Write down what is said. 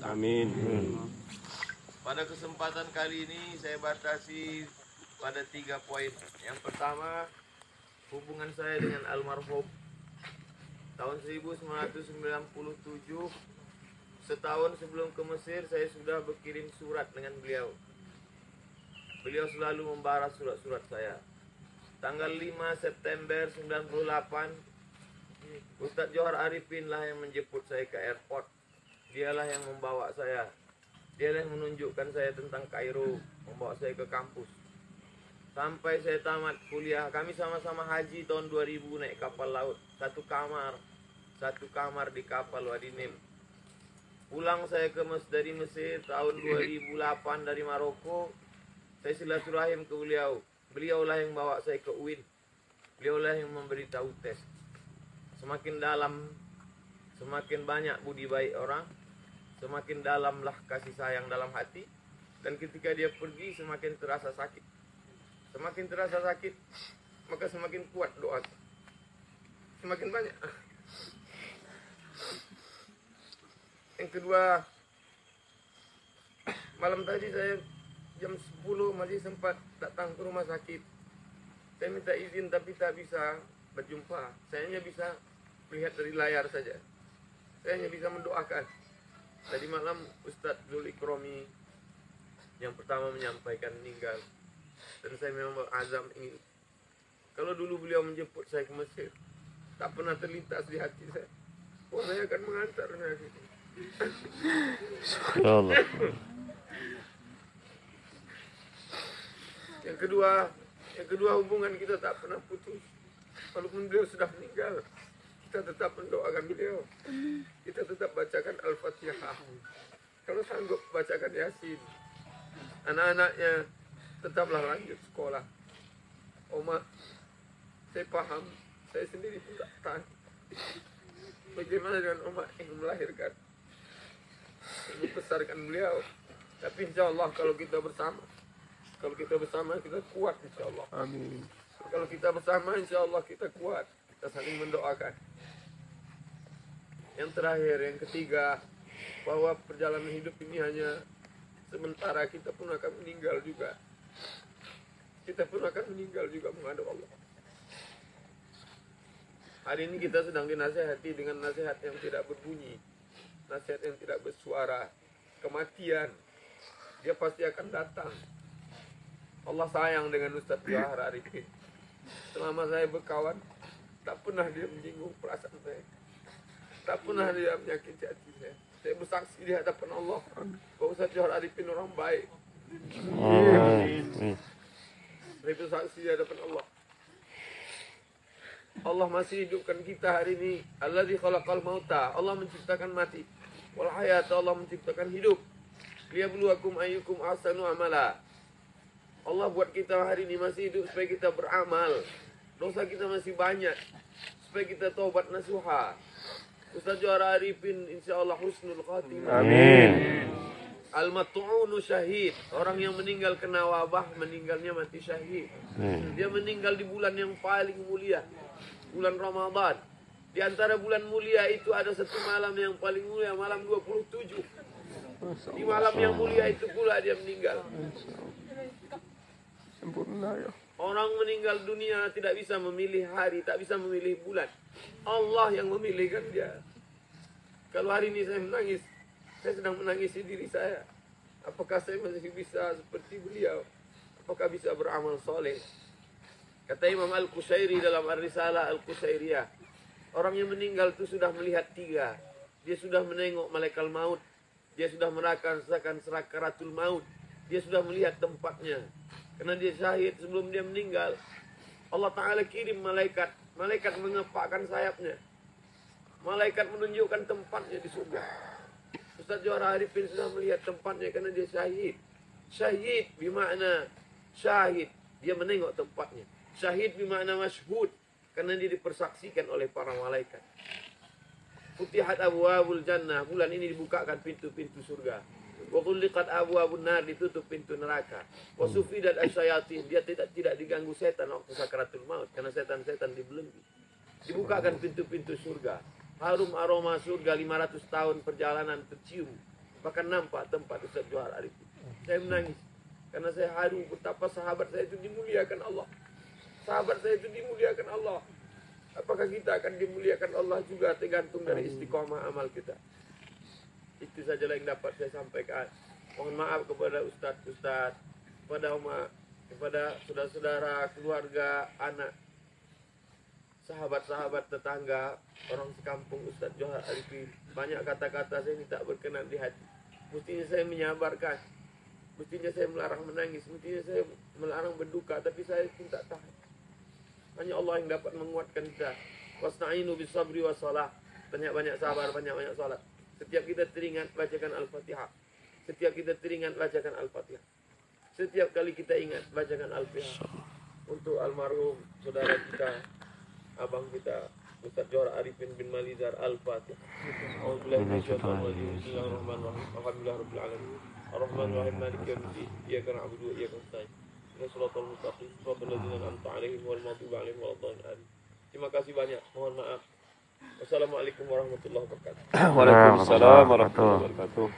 Amin. Pada kesempatan kali ini saya batasi pada 3 poin. Yang pertama, hubungan saya dengan almarhum. Tahun 1997, setahun sebelum ke Mesir, saya sudah berkirim surat dengan beliau. Beliau selalu membalas surat-surat saya. Tanggal 5 September 98, Ustadz Johar Arifin lah yang menjemput saya ke airport. Dialah yang membawa saya. Dialah yang menunjukkan saya tentang Kairo, membawa saya ke kampus. Sampai saya tamat kuliah, kami sama-sama haji tahun 2000 naik kapal laut. Satu kamar di kapal Wadi Nim. Pulang saya dari Mesir tahun 2008 dari Maroko. Saya silaturahim ke beliau. Beliaulah yang bawa saya ke UIN. Beliaulah yang memberitahu tes. Semakin dalam, semakin banyak budi baik orang, semakin dalamlah kasih sayang dalam hati. Dan ketika dia pergi, semakin terasa sakit. Semakin terasa sakit, maka semakin kuat doa. Semakin banyak. Yang kedua, malam tadi saya jam 10 masih sempat datang ke rumah sakit. Saya minta izin tapi tak bisa berjumpa. Saya hanya bisa melihat dari layar saja. Saya hanya bisa mendoakan. Tadi malam Ustadz Zul Ikromi yang pertama menyampaikan meninggal. Dan saya memang berazam ingin. Kalau dulu beliau menjemput saya ke Mesir, tak pernah terlintas di hati saya. Oh, saya akan mengantarnya. Ya Allah. Yang kedua hubungan kita tak pernah putus. Walaupun beliau sudah meninggal, kita tetap mendoakan beliau. Kita tetap bacakan Al-Fatihah. Kalau sanggup bacakan Yasin. Anak-anaknya tetaplah lanjut sekolah. Oma, saya paham, saya sendiri pun tak tahan. Bagaimana dengan Oma yang melahirkan, yang membesarkan beliau. Tapi insya Allah kalau kita bersama kita kuat insya Allah. Amin. Kalau kita bersama insya Allah kita kuat. Kita saling mendoakan. Yang terakhir, yang ketiga, bahwa perjalanan hidup ini hanya sementara. Kita pun akan meninggal juga. Kita pun akan meninggal juga menghadap Allah. Hari ini kita sedang dinasihati dengan nasihat yang tidak berbunyi, nasihat yang tidak bersuara. Kematian, dia pasti akan datang. Allah sayang dengan Ustadz Johar Arifin. Selama saya berkawan, tak pernah dia menyinggung perasaan saya. Tak pernah dia menyakiti hati saya. Saya bersaksi di hadapan Allah bahwa Ustadz Johar Arifin orang baik. Saya bersaksi di hadapan Allah. Allah masih hidupkan kita hari ini. Alladzi khalaqal mauta. Allah menciptakan mati. Wal hayata, Allah menciptakan hidup. Liyabluwakum ayyukum ahsanu amala. Allah buat kita hari ini masih hidup supaya kita beramal. Dosa kita masih banyak, supaya kita taubat nasuha. Ustadz Johar Arifin insyaallah husnul khatimah. Amin. Al-mat'unu syahid. Orang yang meninggal kena wabah, meninggalnya mati syahid. Dia meninggal di bulan yang paling mulia, bulan Ramadan. Di antara bulan mulia itu ada satu malam yang paling mulia, malam 27. Di malam yang mulia itu pula dia meninggal. Sempurna ya. Orang meninggal dunia tidak bisa memilih hari, tak bisa memilih bulan. Allah yang memilihkan dia. Kalau hari ini saya menangis, saya sedang menangisi diri saya. Apakah saya masih bisa seperti beliau? Apakah bisa beramal soleh? Kata Imam Al-Qushairi dalam Ar-Risalah Al-Qushairiyah, orang yang meninggal itu sudah melihat 3. Dia sudah menengok malaikat maut. Dia sudah merasakan sakaratul maut. Dia sudah melihat tempatnya. Karena dia syahid sebelum dia meninggal. Allah Ta'ala kirim malaikat. Malaikat mengepakkan sayapnya. Malaikat menunjukkan tempatnya di surga. Ustadz Johar Arifin sudah melihat tempatnya karena dia syahid. Syahid bermakna syahid. Dia menengok tempatnya. Syahid bermakna masyhud. Karena dia dipersaksikan oleh para malaikat. Futihat abwabul jannah. Bulan ini dibukakan pintu-pintu surga. Wa ghulliqat abwabun nar, ditutup pintu neraka. Wa sufidat asyayatin, dia tidak diganggu setan waktu sakaratul maut karena setan-setan dibelenggu. Dibukakan pintu-pintu surga. Harum aroma surga 500 tahun perjalanan tercium. Bahkan nampak tempat Ustaz Johar Arifin. Saya menangis. Karena saya haru betapa sahabat saya itu dimuliakan Allah. Sahabat saya itu dimuliakan Allah. Apakah kita akan dimuliakan Allah juga tergantung dari istiqomah amal kita. Itu sajalah yang dapat saya sampaikan. Mohon maaf kepada ustaz-ustaz, kepada saudara-saudara, keluarga, anak, sahabat-sahabat, tetangga, orang sekampung Ustaz Johar Arifin. Banyak kata-kata saya ini tak berkenan di hati. Mestinya saya menyabarkan. Mestinya saya melarang menangis. Mestinya saya melarang berduka. Tapi saya minta tahan. Hanya Allah yang dapat menguatkan kita. Wasta'inu bisabri wassalah. Banyak-banyak sabar, banyak-banyak salat. Setiap kita teringat, bacakan Al-Fatihah. Setiap kita teringat, bacakan Al-Fatihah. Setiap kali kita ingat, bacakan Al-Fatihah. Untuk almarhum saudara kita, abang kita, Ustaz Johar Arifin bin Malizar, Al-Fatihah. Bismillahirrahmanirrahim. Alhamdulillahirabbil alamin. Ar-Rahmanir-Rahim. Maliki yaumiddin. Iyyaka na'budu wa iyyaka nasta'in. Shiratal mustaqim. Shiratal ladzina an'amta 'alaihim ghairil maghdubi 'alaihim waladdallin. Terima kasih banyak. Mohon maaf. Wassalamualaikum warahmatullahi wabarakatuh. Waalaikumsalam warahmatullahi wabarakatuh.